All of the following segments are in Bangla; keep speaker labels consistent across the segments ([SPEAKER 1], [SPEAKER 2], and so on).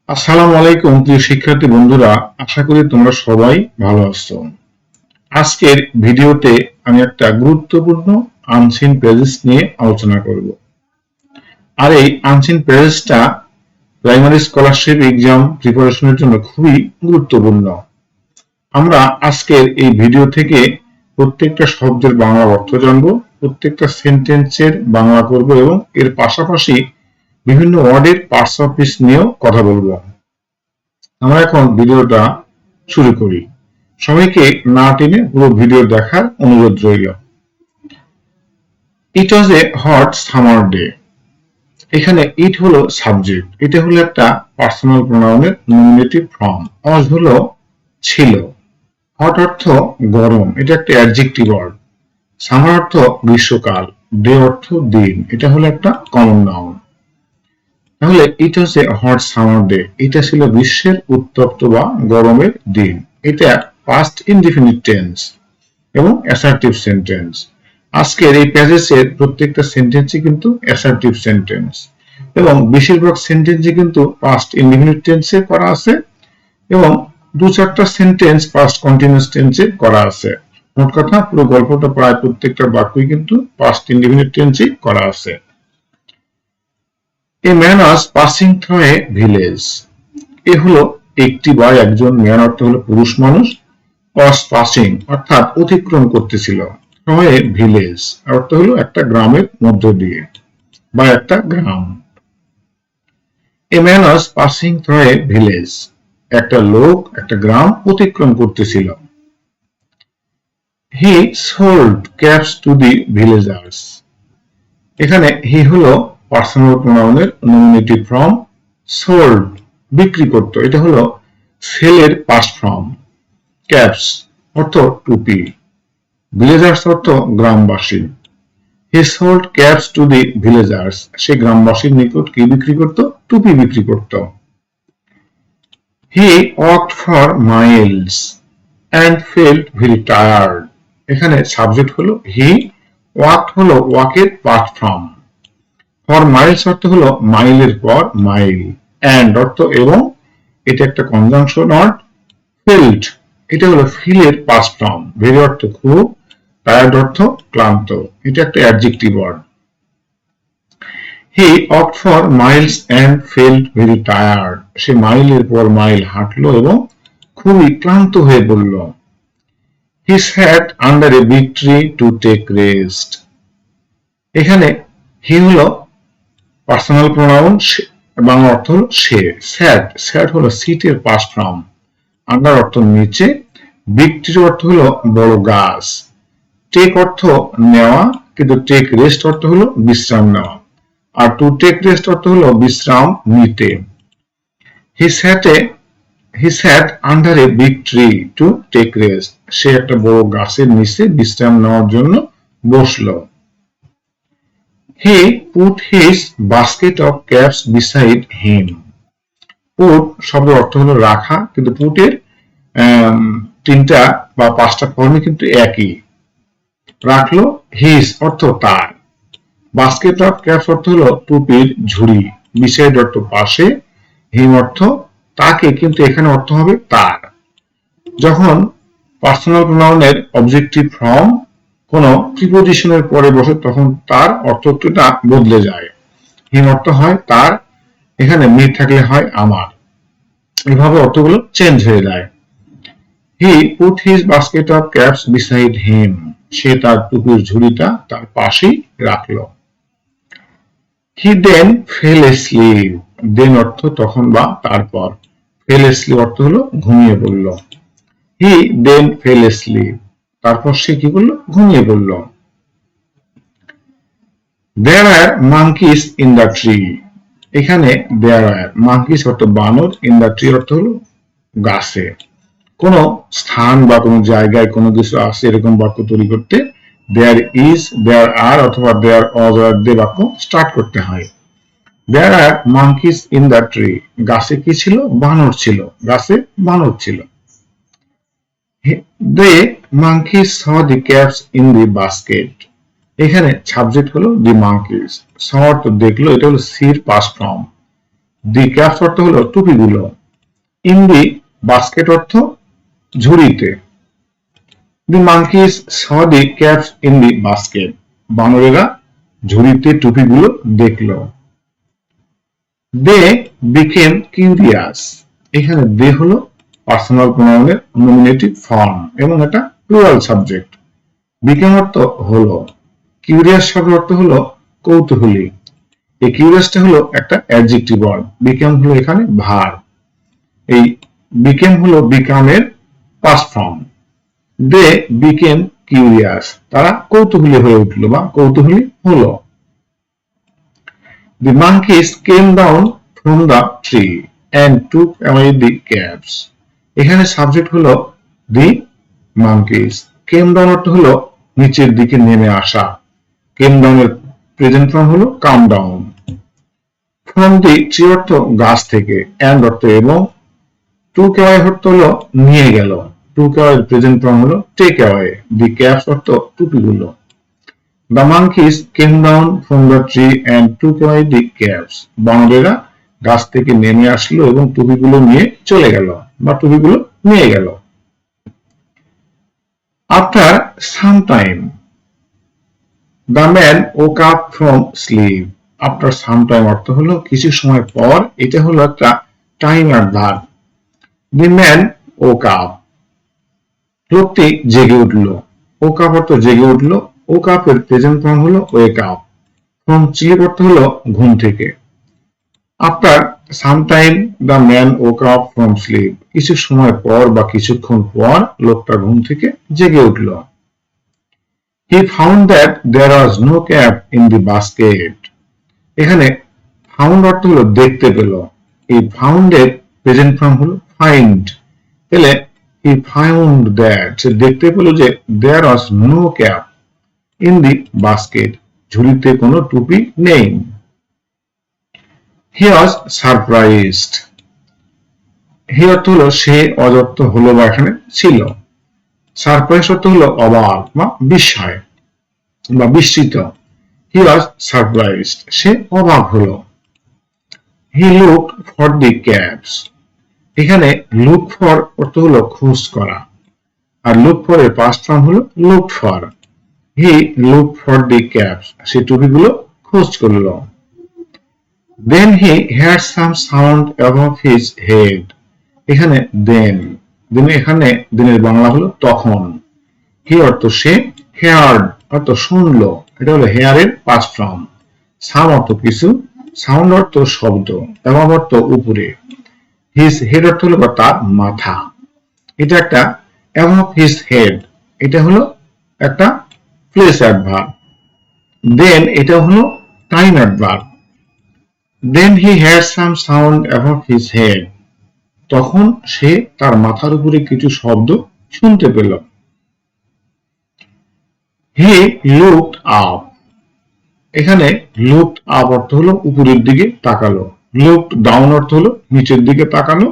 [SPEAKER 1] আসসালামু আলাইকুম প্রিয় শিক্ষার্থী বন্ধুরা, আশা করি তোমরা সবাই ভালো আছো। আজকের ভিডিওতে আমি একটা গুরুত্বপূর্ণ আনসিন পেজেস নিয়ে আলোচনা করব। আর এই আনসিন পেজেসটা প্রাইমারি স্কলারশিপ এক্সাম প্রিপারেশনের জন্য খুবই গুরুত্বপূর্ণ। আমরা আজকের এই ভিডিও থেকে প্রত্যেকটা শব্দের বাংলা অর্থ জানবো, প্রত্যেকটা সেন্টেন্সের বাংলা করব এবং এর পাশাপাশি বিভিন্ন ওয়ার্ডের পার্টস অফ স্পিচ নিয়েও কথা বলবো। আমরা এখন ভিডিওটা শুরু করি। সবাইকে না টেনে পুরো ভিডিও দেখার অনুরোধ রইল। ইট was a hot summer day. এখানে ইট হলো সাবজেক্ট, এটা হলো একটা পার্সোনাল প্রোনাউনের নমিনেটিভ ফর্ম। ওয়াজ হলো ছিল, হট অর্থ গরম, এটা একটা অ্যাডজেক্টিভ ওয়ার্ড। সামার অর্থ গ্রীষ্মকাল, ডে অর্থ দিন, এটা হলো একটা কমন নাউন। তাহলে ইট was a hot summer day, এটা ছিল গ্রীষ্মের উত্তপ্ত বা গরমের দিন। এটা পাস্ট ইনডিফিনিট টেন্স এবং অ্যাসার্টিভ সেন্টেন্স। আজকের এই প্যাসেজের প্রত্যেকটা সেন্টেন্সই কিন্তু অ্যাসার্টিভ সেন্টেন্স এবং বেশিরভাগ সেন্টেন্সই কিন্তু পাস্ট ইনডিফিনিট টেন্সে করা আছে এবং দু চারটা সেন্টেন্স পাস্ট কন্টিনিউয়াস টেন্সে করা আছে। মোট কথা পুরো গল্পটা প্রায় প্রত্যেকটা বাক্যই কিন্তু পাস্ট ইনডিফিনিট টেন্সে করা আছে। A man was passing through a village. এ হলো একটি বা একজন, ম্যান অর্থ হলো পুরুষ মানুষ, was passing অর্থাৎ অতিক্রম করতেছিল, through a village অর্থ হলো একটা গ্রামের মধ্য দিয়ে বা একটা গ্রাম। A man was passing through a village. একটা লোক একটা গ্রাম অতিক্রম করতেছিল। He sold caps to the villagers. এখানে হি হলো পার্সোনাল প্রোনাউনের নমিনেটিভ ফর্ম, সোল্ড বিক্রি করত, এটা হলো সেলের পাস্ট ফর্ম। ক্যাপস অর্থ টুপি, ভিলেজার্স অর্থ গ্রামবাসী। He sold caps to the villagers, সে গ্রামবাসীর নিকট কি বিক্রি করত? টুপি বিক্রি করত। He walked for miles and felt very tired. এখানে সাবজেক্ট হলো হি, ওয়াকড হলো ওয়াকের পাস্ট ফর্ম, ফর মাইলস অর্থ হলো মাইলের পর মাইল, অ্যান্ড অর্থ এবং, এটা একটা কনজাংশন ওয়ার্ড। ফেল্ট এটা হলো ফিলের পাস্ট ফর্ম, ভেরি অর্থ খুব, টায়ার্ড অর্থ ক্লান্ত, এটা একটা adjective word. He walked for miles and felt very tired, সে মাইলের পর মাইল হাঁটলো এবং খুবই ক্লান্ত হয়ে পড়ল। He sat under a big tree to take rest. এখানে হি হলো পার্সোনাল প্রোনাউন, বাংলা অর্থ হলো সে। স্যাট, স্যাট হলো সিটের পাস্ট ফর্ম, আন্ডার অর্থ নিচে, বিগ ট্রি অর্থ হলো বড় গাছ, টেক অর্থ নেওয়া, কিন্তু টেক রেস্ট অর্থ হলো বিশ্রাম নেওয়া, আর টু টেক রেস্ট অর্থ হলো বিশ্রাম নিতে। He sat under a big tree to take rest, সে একটা বড় গাছের নিচে বিশ্রাম নেওয়ার জন্য বসলো। He put his basket of caps beside him. Put শব্দের অর্থ হলো রাখা, কিন্তু পুটের তিনটা বা পাঁচটা ফর্মে কিন্তু একই। রাখলো, হিস অর্থ তার, বাস্কেট অফ ক্যাপস অর্থ হলো টুপির ঝুড়ি, বিসাইড অর্থ পাশে, হিম অর্থ তাকে, কিন্তু এখানে অর্থ হবে তার। যখন পার্সোনাল প্রোনাউনের অবজেক্টিভ ফর্ম কোন প্রিপোজিশনের পরে বসে তখন তার অর্থটা বদলে যায়। হিম অর্থ হয় তার, এখানে মি থাকলে হয় আমার, এভাবে অর্থগুলো চেঞ্জ হয়ে যায়। He put his basket of caps beside him, সে তার টুপির ঝুড়িটা তার পাশেই রাখলো। হি দেন ফেল এসলিপ, দেন অর্থ তখন বা তারপর, ফেল এসলিপ অর্থ হলো ঘুমিয়ে পড়ল। হি দেন ফেল এসলিপ, তারপর সে কি করলো? ঘুমিয়ে পড়ল। There are monkeys in the tree. এখানে there are monkeys অর্থ বানর, in the tree অর্থ হলো গাছে। কোন স্থান বা কোন জায়গায় কোনো কিছু আছে এরকম বাক্য তৈরি করতে there is, there are অথবা there was or they বাক্য স্টার্ট করতে হয়। There are monkeys in the tree. গাছে কি ছিল? বানর ছিল, গাছে বানর ছিল। The monkeys saw the caps in the basket. এখানে সাবজেক্ট হলো the monkeys, saw তো দেখলো, এটা হলো সির পাস্ট ফর্ম, দি ক্যাপস অর্থ হলো টুপিগুলো, ইন দি বাস্কেট অর্থ ঝুড়িতে। The monkeys saw the caps in the basket, বানরেরা ঝুড়িতে টুপিগুলো দেখলো। দে বিকেম কিউরিয়াস, এখানে দে হলো পার্সোনাল প্রোনাউনের নমিনেটিভ ফর্ম এবং এটা প্লুরাল সাবজেক্ট। বিকেম অর্থ হলো, কিউরিয়াস শব্দের অর্থ হলো কৌতূহলী। এই কিউরিয়াসটা হলো একটা অ্যাডজেক্টিভ ওয়ার্ড, বিকেম হলো এখানে ভার্ব। এই বিকেম হলো বিকামের past form. They became curious, তারা কৌতূহলী হয়ে উঠলো বা কৌতূহলী হলো। The monkeys came down from the tree and took away the caps. এখানে সাবজেক্ট হলো the monkeys, came down অর্থ হলো নিচের দিকে নেমে আসা। came down এর প্রেজেন্ট ফর্ম হলো come down। from the tree অর্থ গাছ থেকে, and অর্থ এবং, took away অর্থ হলো নিয়ে গেল। took away এর প্রেজেন্ট ফর্ম হলো take away। the caps অর্থ টুপিগুলো। The monkeys came down from the tree and took away the caps. বানরেরা গাছ থেকে নেমে আসলো এবং টুপিগুলো নিয়ে চলে গেল বা টুপিগুলো নিয়ে গেল। After some time, the man woke up from sleep. After some time অর্থ হলো কিছু সময় পর, এটা হলো একটা time adverb. The man woke up, লোকটি জেগে উঠলো। woke up অর্থ জেগে উঠলো। woke up এর প্রেজেন্ট ফর্ম হলো wake up। from sleep অর্থ হলো ঘুম থেকে। after some time the man woke up from sleep, কিছু সময় পর বা কিছুক্ষণ পর লোকটা ঘুম থেকে জেগে উঠলো। he found that there was no cap in the basket. এখানে found অর্থ হলো দেখতে পেল। এই found এর প্রেজেন্ট ফর্ম হলো find। তাহলে he found that, সে দেখতে পেল যে there was no cap in the basket, ঝুড়িতে কোনো টুপি নেই। he was surprised. he অর্থ হলো সে, অর্থ হলো বা এখানে ছিল। সারপ্রাইজ অর্থ হলো অবাক বা বিস্ময় বা বিস্মিত। he was surprised, সে অবাক হলো। he looked for the caps. এখানে look for অর্থ হলো খোঁজ করা, আর look for এর পাস্ট ফর্ম হলো looked for। he looked for the caps, সে টুপিগুলো খোঁজ করলো। then he heard some sound above his head. এখানে then এখানে দিনের বাংলা হলো তখন। he অর্থ সে, heard অর্থ শুনলো, এটা হলো hear এর পাস্ট ফর্ম। some অর্থ কিছু, sound অর্থ শব্দ, above অর্থ উপরে। his head অর্থ হলো তার মাথা, এটা একটা above his head, এটা হলো একটা প্লেস অ্যাডভার্ব। then এটা হলো time adverb. then he heard some sound above his head, তখন সে তার মাথার উপরে কিছু শব্দ শুনতে পেল। he looked up, এখানে looked up অর্থ হলো উপরের দিকে তাকালো। looked down অর্থ হলো নিচের দিকে তাকানো।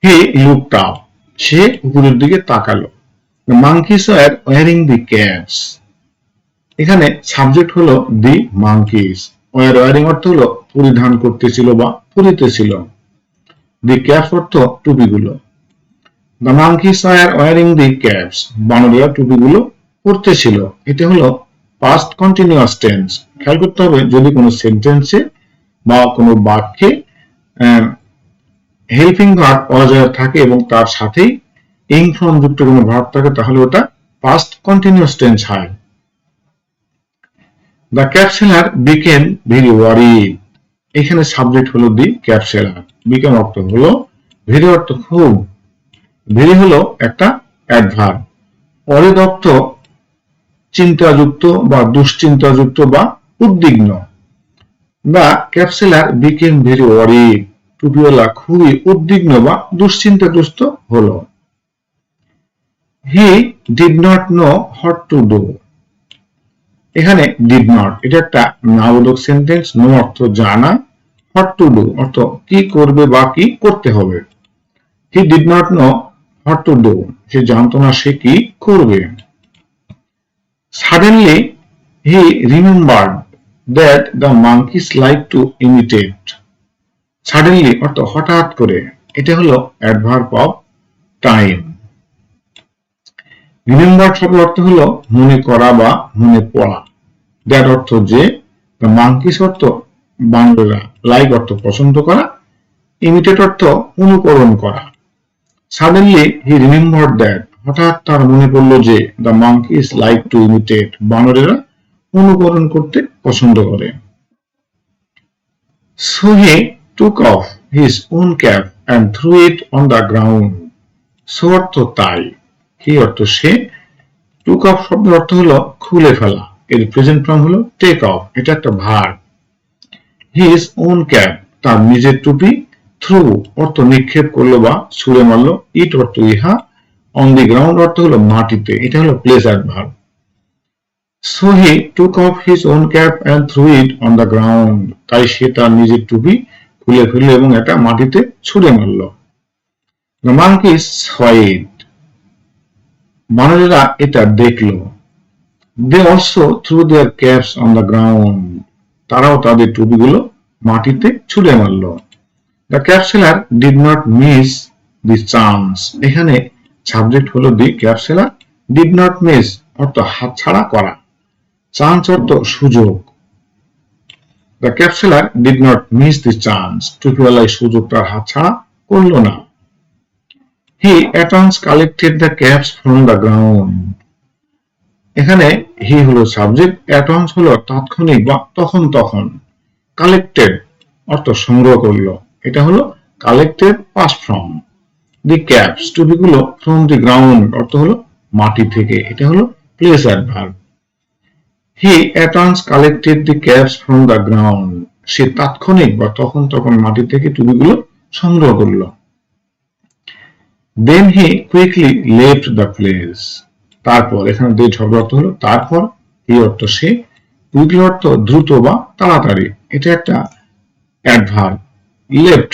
[SPEAKER 1] he looked up, সে উপরের দিকে তাকালো। the monkeys were wearing the caps. এখানে সাবজেক্ট হলো the monkeys, were wearing অর্থ হলো পরিধান করতেছিল বা পরিতেছিল। the caps অর্থ টুপিগুলো। the monkeys were wearing the caps, বানরেরা টুপিগুলো পরতেছিল। এটা হলো past continuous tense। খেয়াল করতে হবে যদি কোনো সেন্টেন্সে বা কোনো বাক্যে হেল্পিং ভার্ব অজয় থাকে এবং তার সাথেই ইং ফর্ম যুক্ত কোনো ভার্ব থাকে, তাহলে ওটা past continuous tense হয়। The cap seller became very worried. এখানে সাবজেক্ট হলো the cap seller, became অর্থ হলো, very অর্থ খুব, very হলো একটা অ্যাডভার্ব, worried অর্থ চিন্তাযুক্ত বা দুশ্চিন্তাযুক্ত বা উদ্বিগ্ন। The cap seller became very worried, টুপিওয়ালা খুবই উদ্বিগ্ন বা দুশ্চিন্তাগ্রস্ত হলো। He did not know what to do. এখানে did not, এটা একটা নাবোধক সেন্টেন্স। নো অর্থ জানা, what to do অর্থ কি করবে বা কি করতে হবে। he did not know what to do, সে জানতো না সে কি করবে। suddenly he remembered, that the monkeys like to imitate. Suddenly অর্থ হঠাৎ করে, এটা হলো অ্যাডভার্ব অফ টাইম। রিমেম্বার শব্দের অর্থ হলো মনে করা বা মনে পড়া। দ্যাট অর্থ যে, দ্য মাঙ্কিস অর্থ বানরেরা, লাইক অর্থ পছন্দ করা, ইমিটেট অর্থ অনুকরণ করা। সাডেনলি হি রিমেম্বার্ড দ্যাট, হঠাৎ তার মনে পড়লো যে, the monkeys like to imitate, বানরেরা অনুকরণ করতে পছন্দ করে। So he took off his own cap and threw it on the ground. So অর্থ তাই, হি অর্থ সে, টুক অফ শব্দের অর্থ হলো খুলে ফেলা, এর প্রেজেন্ট ফর্ম হলো টেক অফ, এটা একটা ভার্ব। হিজ ওন ক্যাপ, তার নিজের টুপি, থ্রু অর্থ নিক্ষেপ করলো বা ছুঁড়ে মারলো, ইট অর্থ ইহা, অন দি গ্রাউন্ড অর্থ হলো মাটিতে, এটা হলো place adverb. So he took off his own cap and threw it on the ground. তাই সে তার নিজের টুপি খুলে ফেললো এবং এটা মাটিতে ছুঁড়ে মারল। The monkeys saw it. বানরেরা এটা দেখলো। They also threw their caps on the ground. তারাও তাদের টুপিগুলো মাটিতে ছুঁড়ে মারল। The cap seller did not miss the chance. এখানে সাবজেক্ট হলো the cap seller, did not miss অর্থ হাতছাড়া করা, চান্স অর্থ সুযোগ। The cap seller did not miss the chance. টুপিওয়ালা সুযোগটার হাতছাড়া করলো না। He at once collected the caps from the ground. এখানে হি হলো সাবজেক্ট, at once হলো তাৎক্ষণিক বা তখন তখন, কালেক্টেড অর্থ সংগ্রহ করলো, এটা হলো collected past form. The caps টুপিগুলো ফ্রম দি গ্রাউন্ড অর্থ হলো মাটি থেকে, এটা হলো place adverb. He at once collected the caps from the ground. সে তাৎক্ষণিক বা তখন তখন মাটি থেকে টুপিগুলো সংগ্রহ করলো। Then he quickly left the place. তারপর, এখানে যে শব্দ অর্থ হলো তারপর, এই অর্থ সে, কুইকলি অর্থ দ্রুত বা তাড়াতাড়ি, এটা একটা অ্যাডভার্ব। লেফট,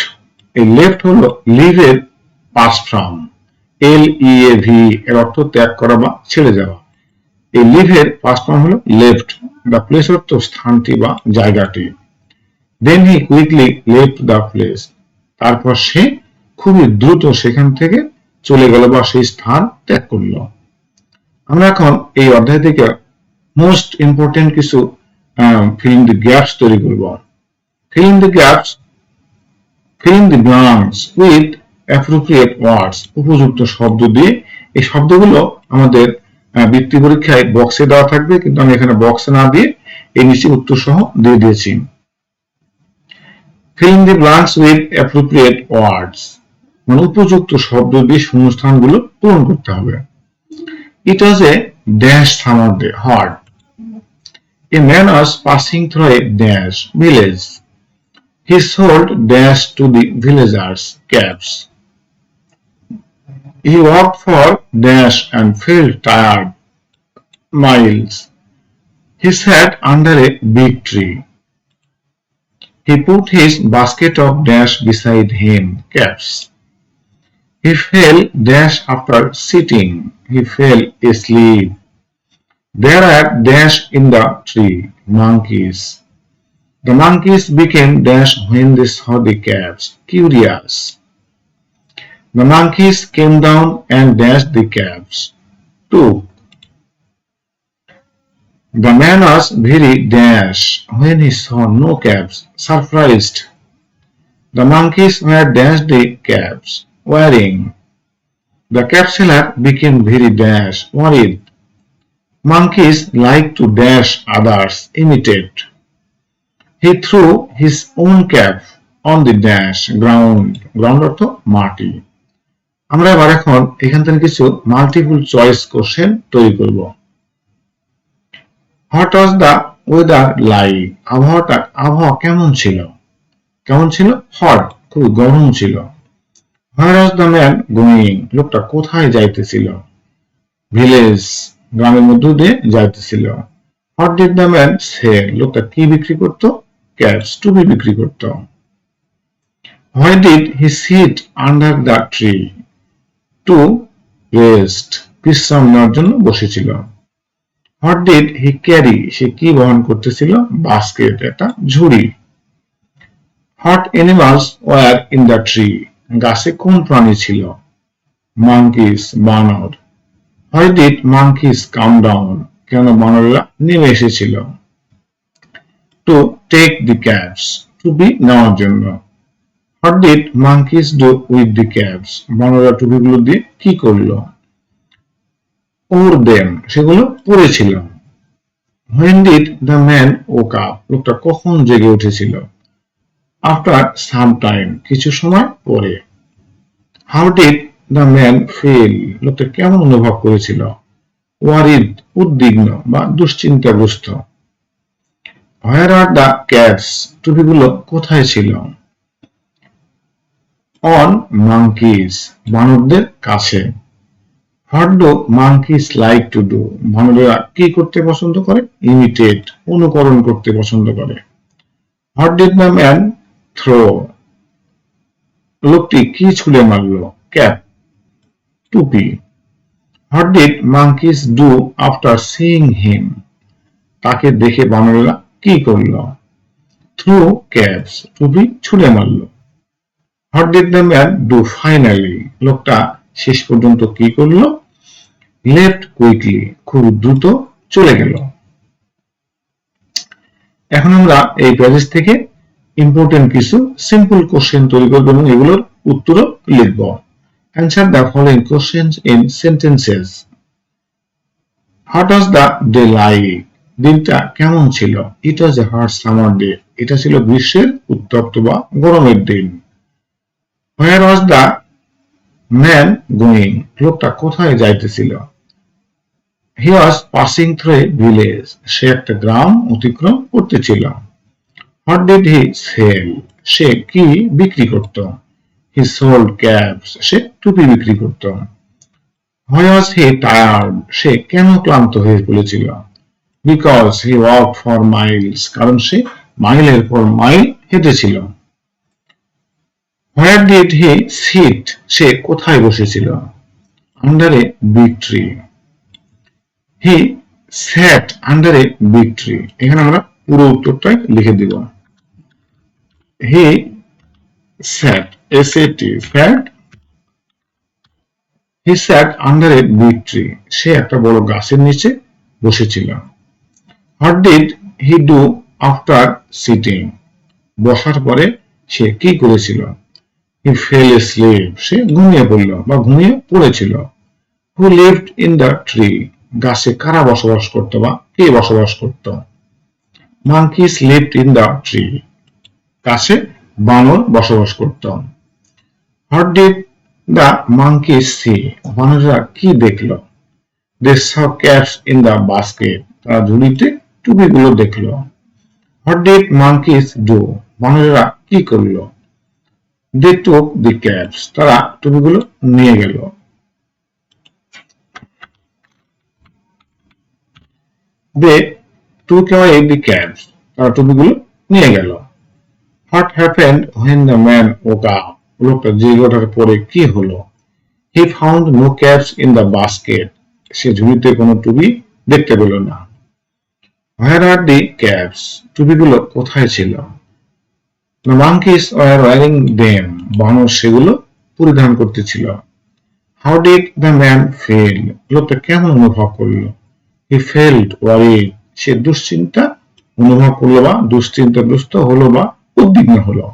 [SPEAKER 1] এই লেফট হলো লিভ এর পাস্ট ফর্ম, LEAV, এর অর্থ ত্যাগ করা বা ছেড়ে যাওয়া। এই লিভ এর পাস্ট ফর্ম হলো লেফট, দ্য প্লেস অর্থ স্থানটি বা জায়গাটি। Then he quickly left the place. তারপর সে খুবই দ্রুত সেখান থেকে চলে গেল বা সেই স্থান ত্যাগ করল। আমরা এখন এই অধ্যায় থেকে মোস্ট ইম্পর্টেন্ট কিছু ফিলিং দি গ্যাপস তৈরি করব। Feeling the gaps, feeling the blanks with appropriate words, উপযুক্ত শব্দ দিয়ে। এই শব্দগুলো আমাদের বৃত্তি পরীক্ষায় বক্সে দেওয়া থাকবে, কিন্তু আমি এখানে বক্সে না দিয়ে এই নিচে উত্তর সহ দিয়ে দিয়েছি। Fill the blanks with appropriate words. মানে উপযুক্ত শব্দ দিয়ে শূন্যস্থানগুলো পূরণ করতে হবে। It was a dash summer day, hot. A man was passing through a dash village. He sold dash to the villagers caps. He walked for dash and felt tired miles. He sat under a big tree. He put his basket of dash beside him, caps. He fell dash after sitting. He fell asleep. There are dash in the tree, monkeys. The monkeys became dash when they saw the caps, curious. The monkeys came down and dashed the caps, too. The man was very dash when he saw no caps, surprised. The monkeys were dashed the caps, wearing. The cap seller became very dash, worried. Monkeys like to dash others, imitate. He threw his own cap on the dash ground, ground অর্থ মাটি। আমরা এবার এখন এখান থেকে কিছু মাল্টিপল চয়েস কোশ্চেন তৈরি করব। What was the weather like? আবহাওয়া কেমন ছিল? কেমন ছিল? হট, খুব গরম ছিল। Where was the man going? লোকটা কোথায় যাইতেছিল? ভিলেজ, গ্রামের মধ্য দিয়ে যাইতেছিল। What did the man sell? লোকটা কি বিক্রি করত? Caps, টুপি বিক্রি করত। Why did he sit under the tree? To rest, বিশ্রাম নেওয়ার জন্য বসেছিল। হোয়াট ডিড হি ক্যারি, সে কি বহন করতেছিল? বাস্কেট, একটা ঝুড়ি। What animals were in the tree, গাছে কোন প্রাণী ছিল? মাঙ্কিস, বানর। Why did monkeys come down, কেন বানরেরা নেমে এসেছিল? টু টেক দি ক্যাপস, টুপি নেওয়ার জন্য। What did monkeys do with the caps, বানরেরা টুপিগুলো দিয়ে কি করলো? ওর দেম, সেগুলো পড়েছিল। When did the man woke up, লোকটা কখন জেগে উঠেছিল? আফটার সাম টাইম, কিছু সময় পরে। How did the man feel, লোকটা কেমন অনুভব করেছিল? ওয়ারিড, উদ্বিগ্ন বা দুশ্চিন্তাগ্রস্ত। হোয়ার আর দ্য ক্যাপস, টুপিগুলো কোথায় ছিল? অন মাঙ্কিস, বানরদের কাছে। What do monkeys like to do, বানরেরা কি করতে পছন্দ করে? ইমিটেট, অনুকরণ করতে পছন্দ করে। What did the man throw, লোকটি কি ছুঁড়ে মারল? ক্যাপ, টুপি। What did monkeys do after seeing him, তাকে দেখে বানরেরা কি করল? থ্রু ক্যাপস, টুপি ছুঁড়ে মারল। What did the man do finally, লোকটা শেষ পর্যন্ত কি করলো? লেফট কুইকলি, খুব দ্রুত চলে গেল। এখন আমরা এই প্যাসেজ থেকে ইম্পর্টেন্ট কিছু সিম্পল কোশ্চেন তৈরি করব এবং এগুলোর উত্তরও লিখব। Answer the following questions in sentences. What was the day like, দিনটা কেমন ছিল? It was a hot summer day, এটা ছিল গ্রীষ্মের উত্তপ্ত বা গরমের দিন। Where was the man going, লোকটা কোথায় যাইতেছিল? He was passing through a village, সে একটা গ্রাম অতিক্রম করতেছিল। হোয়াট ডিড হি সেল, সে কি বিক্রি করত? হি সোল্ড ক্যাপস, সে টুপি বিক্রি করত। হোয়াই ওয়াজ হি টায়ার্ড, সে কেন ক্লান্ত হয়ে পড়েছিল? Because he walk for miles, কারণ সে মাইলের পর মাইল হেঁটেছিল। হোয়ার ডিড হি সিট, সে কোথায় বসেছিল? Under a big tree. He sat under a big tree, এখানে আমরা পুরো উত্তরটাই লিখে দিব। He sat, SAT, sat, he sat under a big tree, সে একটা বড় গাছের নিচে বসেছিল। What did he do after sitting, বসার পরে সে কি করেছিল? হি ফেল asleep, সে ঘুমিয়ে পড়ল বা ঘুমিয়ে পড়েছিল। Who lived in the tree, গাছে কারা বসবাস করত বা কে বসবাস করত? Monkeys lived in the tree, গাছে বানর বসবাস করত। What did the monkeys see, বানররা কি দেখল? They saw cats in the basket, তারা ঝুড়িতে টুপিগুলো দেখল। হোয়াট ডিড মাঙ্কিস ডু, বানরেরা কি করল? দে টুক দি ক্যাপস, তারা টুপিগুলো নিয়ে গেল। দে টুক অ্যাওয়ে দি ক্যাপস, তারা টুপিগুলো নিয়ে গেল। What happened when the man woke up, লোকটা জেগে ওঠার পরে কি হলো? He found no caps in the basket, সে ঝুড়িতে কোনো টুপি দেখতে পেল না। হোয়ার আর দি ক্যাপস, টুপিগুলো কোথায় ছিল? The monkeys were wearing them, বানর সেগুলো পরিধান করতেছিল। How did the man feel, লোকটা কেমন অনুভব করলো? হি ফেল্ট ওয়ারিড, সে দুশ্চিন্তা অনুভব করলো বা দুশ্চিন্তাগ্রস্ত হলো বা উদ্বিগ্ন হলো।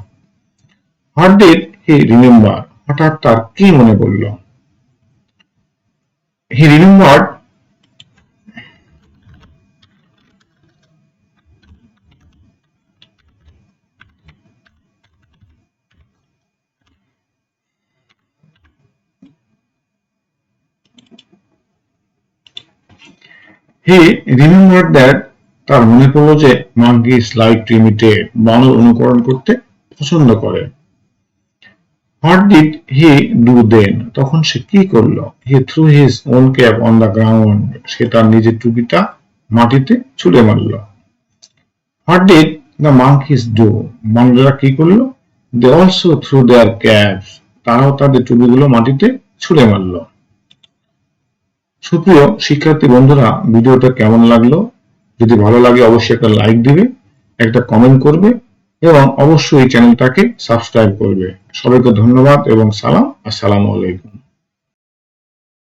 [SPEAKER 1] হোয়াট ডিড হি রিমেম্বার, হঠাৎ তার কি মনে পড়ল? হি রিমেম্বার্ড হি রিমেম্বার্ড দ্যাট, তার মনে পড়ল যে মাঙ্কিস লাইক টু ইমিটেট, বানর অনুকরণ করতে পছন্দ করে। What did he do then, তখন সে কি করলো? He threw his own cap on the ground, সে তার নিজের টুপিটা মাটিতে ছুঁড়ে মারল। What did the monkeys do, বানরেরা কি করলো? They also threw their caps, তারাও তাদের টুপিগুলো মাটিতে ছুঁড়ে মারল। সুপ্রিয় শিক্ষার্থী বন্ধুরা, ভিডিওটা কেমন লাগলো? যদি ভালো লাগে অবশ্যই একটা লাইক দিবে, একটা কমেন্ট করবে এবং অবশ্যই এই চ্যানেলটাকে সাবস্ক্রাইব করবে। সবাইকে ধন্যবাদ এবং সালাম। আসসালামু আলাইকুম।